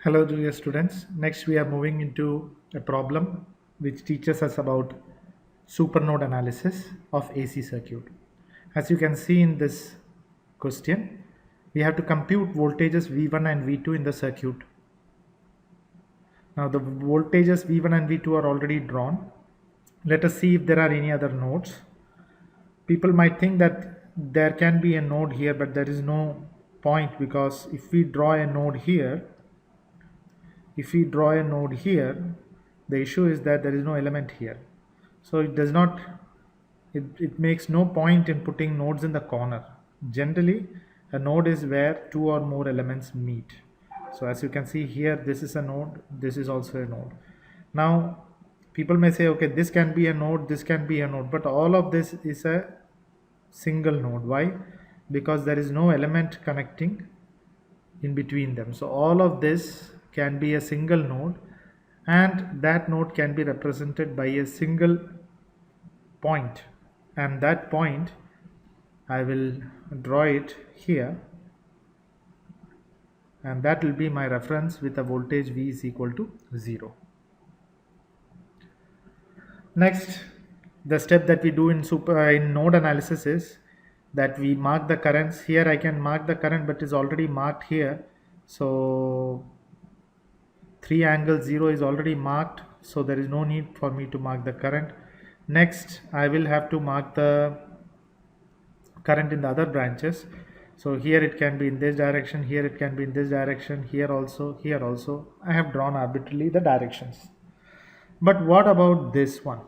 Hello, dear students. Next, we are moving into a problem which teaches us about supernode analysis of AC circuit. As you can see in this question, we have to compute voltages V1 and V2 in the circuit. Now, the voltages V1 and V2 are already drawn. Let us see if there are any other nodes. People might think that there can be a node here, but there is no point because if we draw a node here, the issue is that there is no element here, so it makes no point in putting nodes in the corner. Generally, a node is where two or more elements meet. So as you can see here, this is a node, this is also a node. Now people may say, okay, this can be a node, this can be a node, but all of this is a single node. Why? Because there is no element connecting in between them. So all of this can be a single node, and that node can be represented by a single point, and that point I will draw it here, and that will be my reference with a voltage V is equal to 0. Next, the step that we do in node analysis is that we mark the currents. Here I can mark the current, but is already marked here. So 3 angle 0 is already marked, so there is no need for me to mark the current. Next, I will have to mark the current in the other branches. So here it can be in this direction, here it can be in this direction, here also, here also. I have drawn arbitrarily the directions. But what about this one?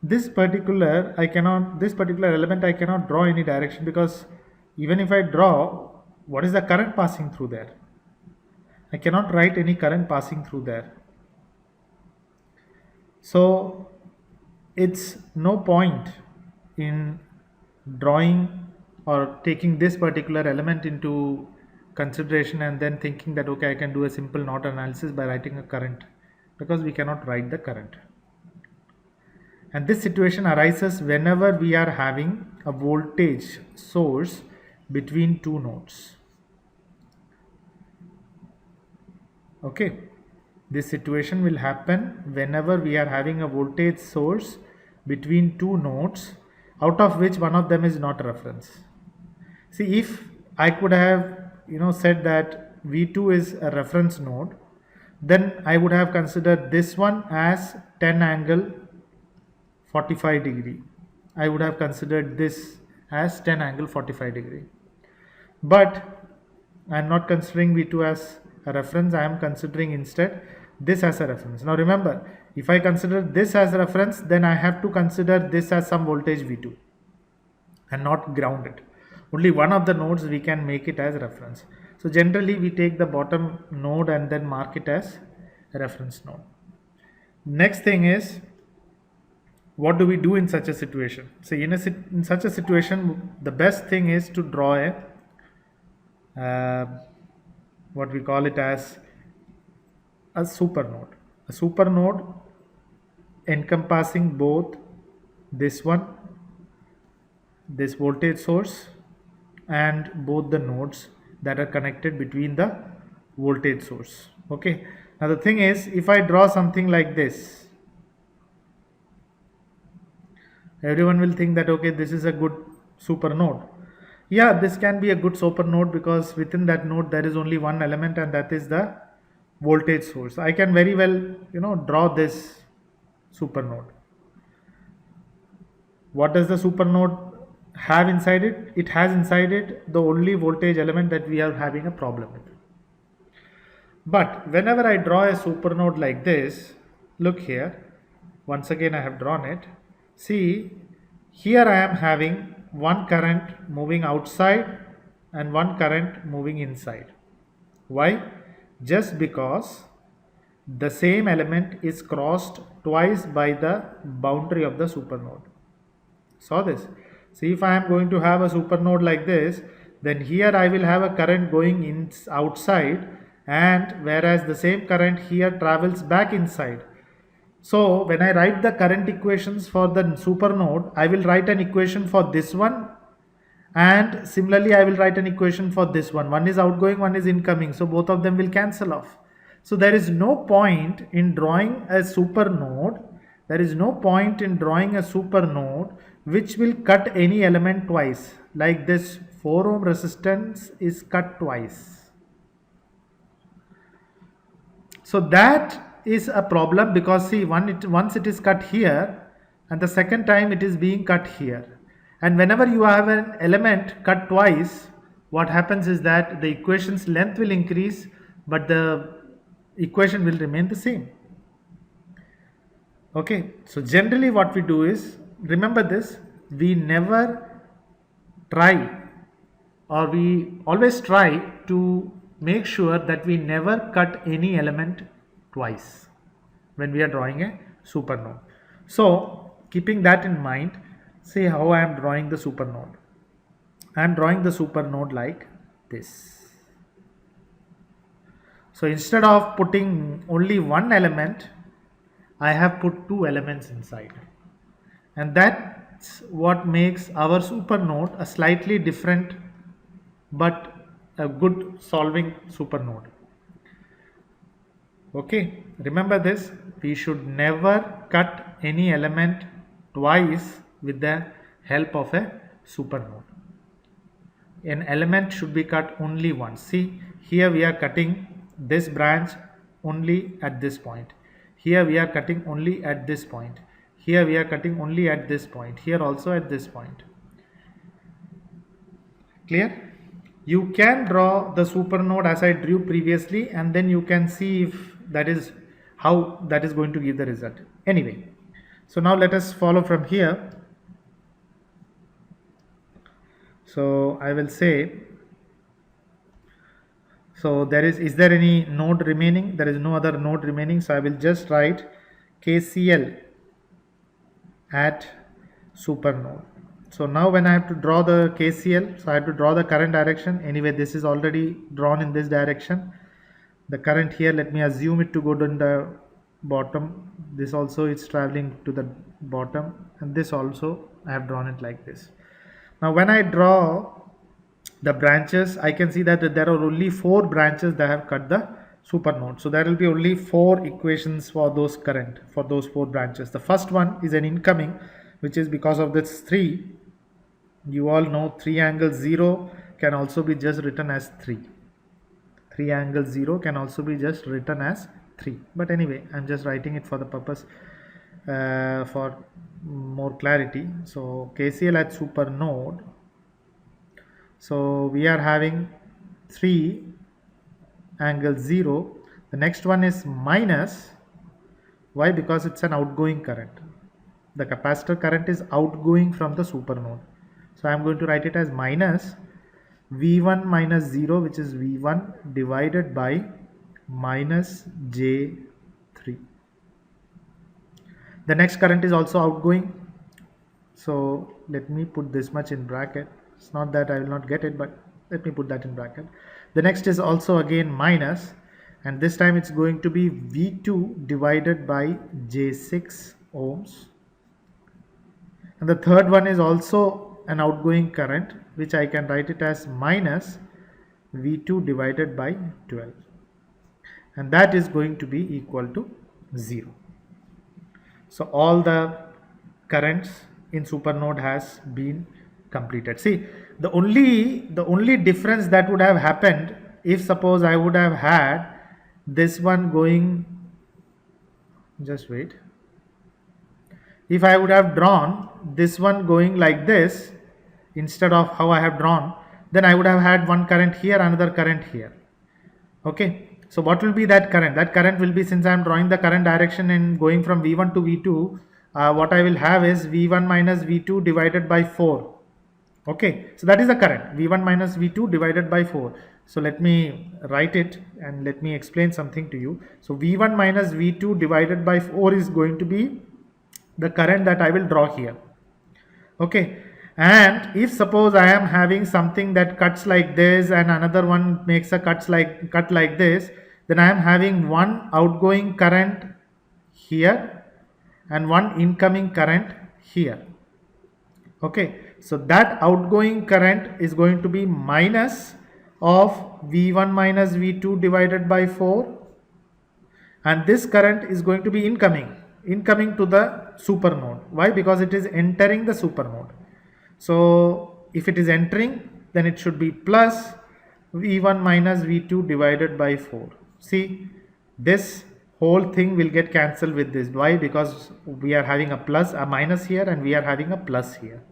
This particular element I cannot draw any direction, because even if I draw, what is the current passing through there? I cannot write any current passing through there. So it's no point in drawing or taking this particular element into consideration and then thinking that, okay, I can do a simple node analysis by writing a current, because we cannot write the current. And this situation arises whenever we are having a voltage source between two nodes. Okay, this situation will happen whenever we are having a voltage source between two nodes, out of which one of them is not a reference. See, if I could have said that V2 is a reference node, then I would have considered this one as 10 angle 45 degree. I would have considered this as 10 angle 45 degree. But I am not considering V2 as a reference. I am considering instead this as a reference. Now remember, if I consider this as a reference, then I have to consider this as some voltage V2 and not ground it. Only one of the nodes we can make it as reference. So generally we take the bottom node and then mark it as a reference node. Next thing is, what do we do in such a situation? So in such a situation, the best thing is to draw what we call it as a supernode. A supernode encompassing both this one, this voltage source, and both the nodes that are connected between the voltage source. Okay. Now the thing is, if I draw something like this, everyone will think that, okay, this is a good super node. Yeah, this can be a good super node because within that node there is only one element, and that is the voltage source. I can very well draw this super node. What does the super node have inside it? It has inside it the only voltage element that we are having a problem with. But whenever I draw a super node like this, look here, once again I have drawn it. See, here I am having one current moving outside and one current moving inside. Why? Just because the same element is crossed twice by the boundary of the supernode. Saw this? See, if I am going to have a supernode like this, then here I will have a current going in outside, and whereas the same current here travels back inside. So when I write the current equations for the supernode, I will write an equation for this one And similarly, I will write an equation for this one. One is outgoing, one is incoming. So both of them will cancel off. So there is no point in drawing a super node. There is no point in drawing a super node which will cut any element twice. Like this 4 ohm resistance is cut twice. So that is a problem, because see, once it is cut here, and the second time it is being cut here. And whenever you have an element cut twice, what happens is that the equation's length will increase, but the equation will remain the same. Okay, so generally what we do is, remember this, we never try, or we always try to make sure that we never cut any element twice when we are drawing a supernode. So keeping that in mind, see how I am drawing the supernode. I am drawing the supernode like this. So instead of putting only one element, I have put two elements inside, and that's what makes our supernode a slightly different but a good solving supernode. Okay, remember this, we should never cut any element twice with the help of a supernode. An element should be cut only once. See, here we are cutting this branch only at this point. Here we are cutting only at this point. Here we are cutting only at this point. Here also at this point. Clear? You can draw the supernode as I drew previously, and then you can see if that is how that is going to give the result. Anyway, so now let us follow from here. So I will say, so is there any node remaining? There is no other node remaining, so I will just write KCL at supernode. So now when I have to draw the KCL, so I have to draw the current direction. Anyway, this is already drawn in this direction. The current here, let me assume it to go to the bottom. This also is traveling to the bottom, and this also I have drawn it like this. Now when I draw the branches, I can see that there are only 4 branches that have cut the supernode. So there will be only 4 equations for those current for those 4 branches. The first one is an incoming, which is because of this 3. You all know 3 angle 0 can also be just written as 3. 3 angle 0 can also be just written as 3. But anyway, I'm just writing it for the purpose for more clarity. So KCL at supernode. So we are having 3 angle 0. The next one is minus. Why? Because it's an outgoing current. The capacitor current is outgoing from the supernode. So I am going to write it as minus V1 minus 0, which is V1 divided by minus J3. The next current is also outgoing. So let me put this much in bracket. It's not that I will not get it, but let me put that in bracket. The next is also again minus, and this time it's going to be V2 divided by J6 ohms. And the third one is also an outgoing current, which I can write it as minus V2 divided by 12. And that is going to be equal to 0. So all the currents in supernode has been completed. See, the only difference that would have happened if suppose I would have had this one going, just wait, if I would have drawn this one going like this instead of how I have drawn, then I would have had one current here, another current here. Okay, so what will be that current? That current will be, since I am drawing the current direction and going from V1 to V2, what I will have is V1 minus V2 divided by 4. Okay, so that is the current, V1 minus V2 divided by 4. So let me write it and let me explain something to you. So V1 minus V2 divided by 4 is going to be the current that I will draw here. Okay, and if suppose I am having something that cuts like this and another one makes a cut like this, then I am having one outgoing current here and one incoming current here. Okay, So that outgoing current is going to be minus of V1 minus V2 divided by 4, and this current is going to be incoming to the super node. Why? Because it is entering the super node. So if it is entering, then it should be plus V1 minus V2 divided by 4. See, this whole thing will get cancelled with this. Why? Because we are having a minus here, and we are having a plus here.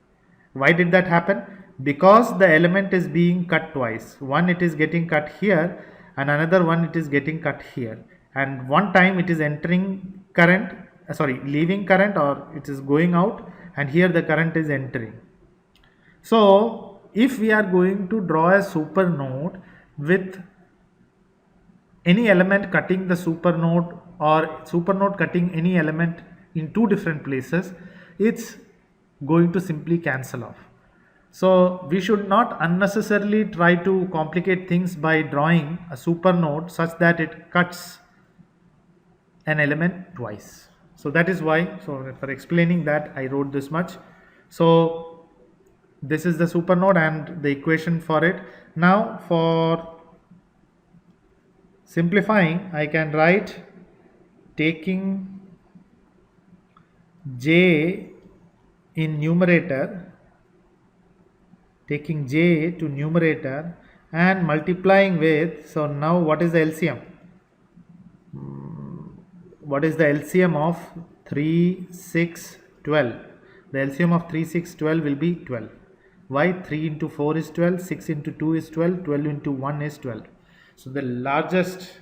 Why did that happen? Because the element is being cut twice. One, it is getting cut here, and another one, it is getting cut here. And one time it is entering current, leaving current, or it is going out, and here the current is entering. So if we are going to draw a super node with any element cutting the super node, or super node cutting any element in two different places, it's going to simply cancel off. So we should not unnecessarily try to complicate things by drawing a super node such that it cuts an element twice. So that is why, so for explaining that, I wrote this much. So this is the super node and the equation for it. Now for simplifying, I can write, taking J in numerator, taking J to numerator and multiplying with, so now what is the LCM? What is the LCM of 3, 6, 12? The LCM of 3, 6, 12 will be 12. Why? 3 into 4 is 12, 6 into 2 is 12, 12 into 1 is 12. So the lowest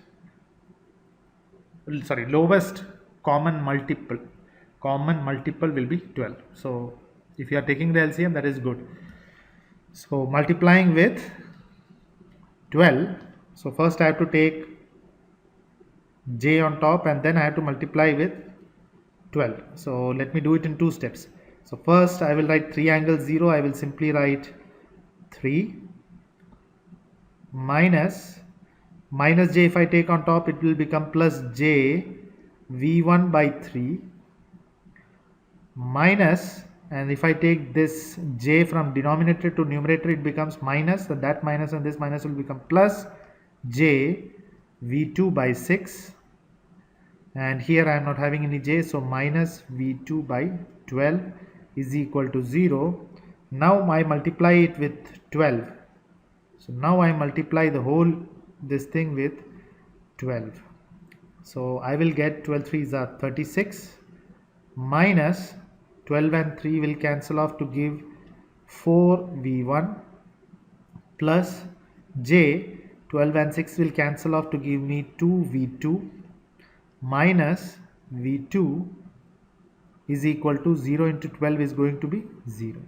common multiple will be 12. So if you are taking the LCM, that is good. So multiplying with 12, so first I have to take J on top, and then I have to multiply with 12. So let me do it in two steps. So first I will write 3 angle 0. I will simply write 3 minus J. If I take on top, it will become plus J V1 by 3 minus, and if I take this J from denominator to numerator, it becomes minus, so that minus and this minus will become plus J V2 by 6, and here I am not having any J, so minus V2 by 12 is equal to 0. Now I multiply it with 12. So now I multiply the whole this thing with 12. So I will get 12 3s are 36 minus 12 and 3 will cancel off to give 4V1 plus J, 12 and 6 will cancel off to give me 2V2 minus V2 is equal to 0 into 12 is going to be 0.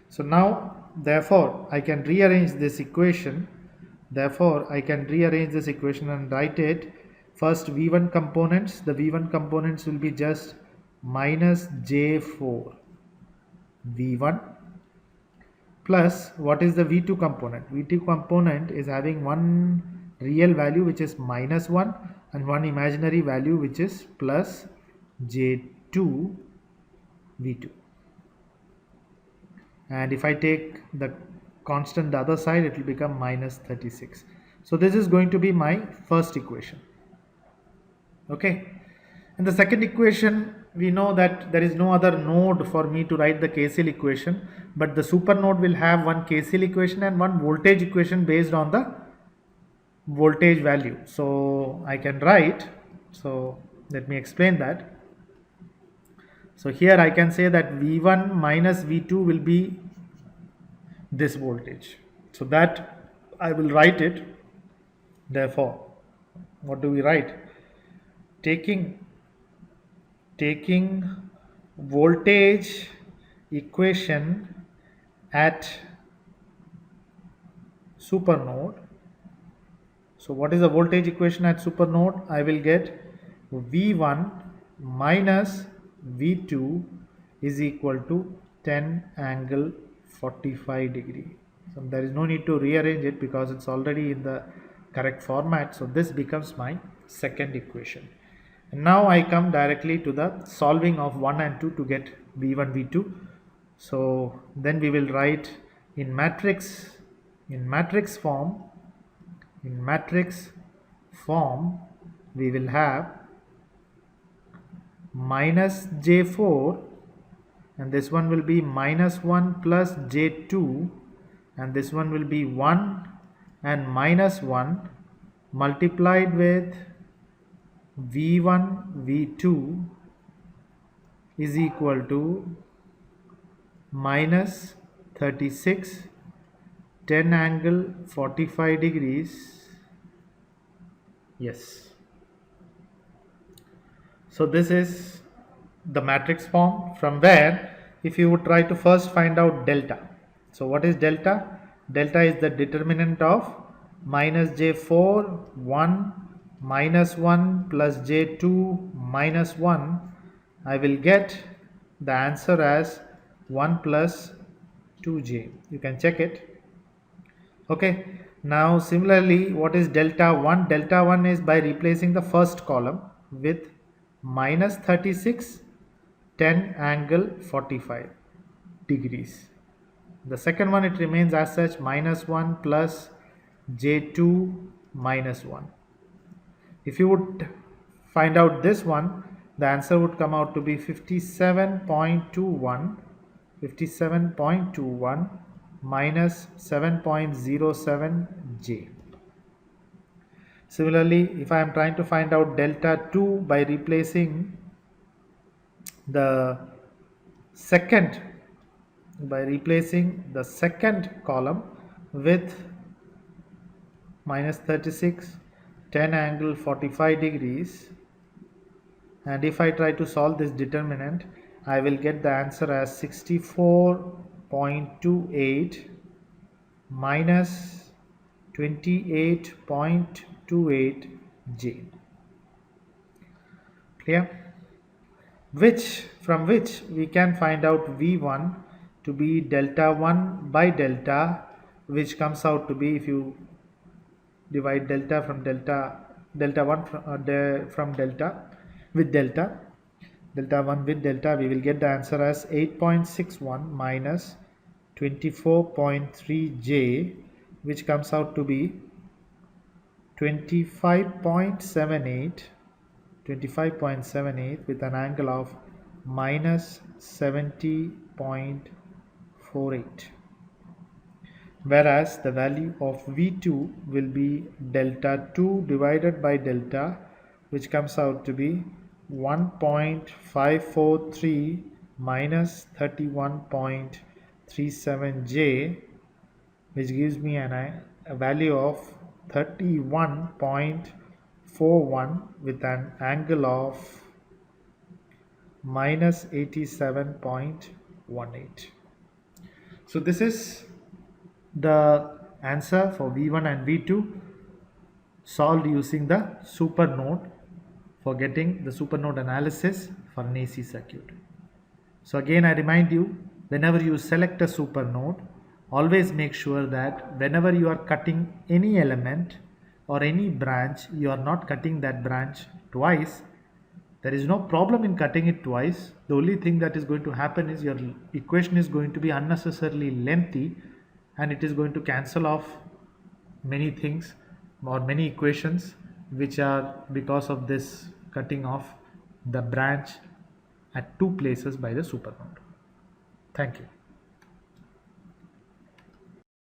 So now therefore I can rearrange this equation. And write it. First V1 components, the V1 components will be just minus J4 V1 plus what is the V2 component? V2 component is having one real value which is minus 1 and one imaginary value which is plus J2 V2. And if I take the constant the other side, it will become minus 36. So this is going to be my first equation. Okay. In the second equation, we know that there is no other node for me to write the KCL equation, but the super node will have one KCL equation and one voltage equation based on the voltage value. So I can write, so let me explain that. So here I can say that V1 minus V2 will be this voltage. So that I will write it. Therefore, what do we write? Taking voltage equation at supernode. So what is the voltage equation at supernode? I will get V1 minus V2 is equal to 10 angle 45 degree. So there is no need to rearrange it because it's already in the correct format. So this becomes my second equation. And now I come directly to the solving of 1 and 2 to get V1, V2. So then we will write in matrix form we will have minus j4, and this one will be minus 1 plus j2, and this one will be 1 and minus 1 multiplied with v1 v2 is equal to minus 36 10 angle 45 degrees. Yes. So this is the matrix form, from where if you would try to first find out delta. So what is delta? Delta is the determinant of minus j4 1 minus 1 plus j2 minus 1. I will get the answer as 1 plus 2j. You can check it. Okay, now similarly, what is delta 1? Delta 1 is by replacing the first column with minus 36 10 angle 45 degrees. The second one, it remains as such, minus 1 plus j2 minus 1. If you would find out this one, the answer would come out to be 57.21 minus 7.07 j. Similarly, if I am trying to find out delta 2 by replacing the second column with minus 36 10 angle 45 degrees, and if I try to solve this determinant, I will get the answer as 64.28 minus 28.28 j. Clear? From which we can find out v1 to be delta 1 by delta, which comes out to be, if you divide delta 1 from delta with delta 1 with delta, we will get the answer as 8.61 minus 24.3 j, which comes out to be 25.78 with an angle of minus 70.48. Whereas the value of v2 will be delta 2 divided by delta, which comes out to be 1.543 minus 31.37 j, which gives me a value of 31.41 with an angle of minus 87.18. So this is the answer for v1 and v2 solved using the super node, for getting the super node analysis for an AC circuit. So again, I remind you, whenever you select a super node, always make sure that whenever you are cutting any element or any branch, you are not cutting that branch twice. There is no problem in cutting it twice. The only thing that is going to happen is your equation is going to be unnecessarily lengthy, and it is going to cancel off many things or many equations which are because of this cutting off the branch at two places by the supernode. Thank you.